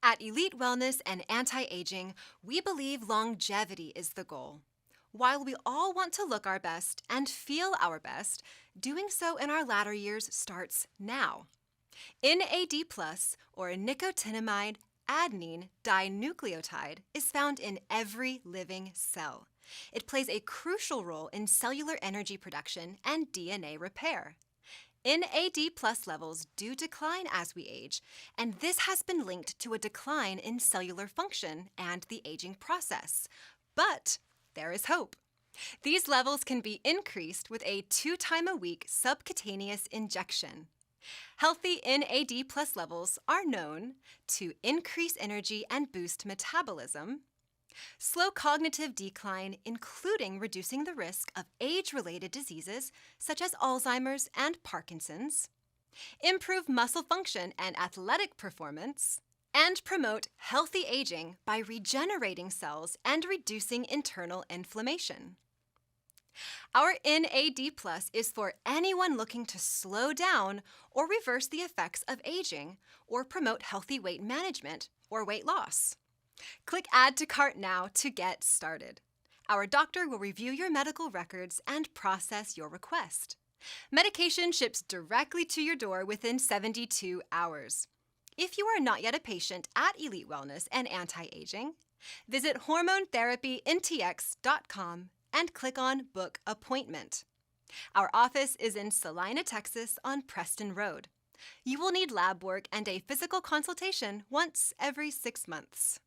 At Elite Wellness and Anti-Aging, we believe longevity is the goal. While we all want to look our best and feel our best, doing so in our latter years starts now. NAD Plus, or Nicotinamide Adenine Dinucleotide, is found in every living cell. It plays a crucial role in cellular energy production and DNA repair. NAD Plus levels do decline as we age, and this has been linked to a decline in cellular function and the aging process. But there is hope. These levels can be increased with a 2-time-a-week subcutaneous injection. Healthy NAD Plus levels are known to increase energy and boost metabolism, slow cognitive decline, including reducing the risk of age-related diseases such as Alzheimer's and Parkinson's, improve muscle function and athletic performance, and promote healthy aging by regenerating cells and reducing internal inflammation. Our NAD Plus is for anyone looking to slow down or reverse the effects of aging or promote healthy weight management or weight loss. Click Add to Cart now to get started. Our doctor will review your medical records and process your request. Medication ships directly to your door within 72 hours. If you are not yet a patient at Elite Wellness and Anti-Aging, visit hormonetherapyntx.com and click on Book Appointment. Our office is in Salina, Texas on Preston Road. You will need lab work and a physical consultation once every 6 months.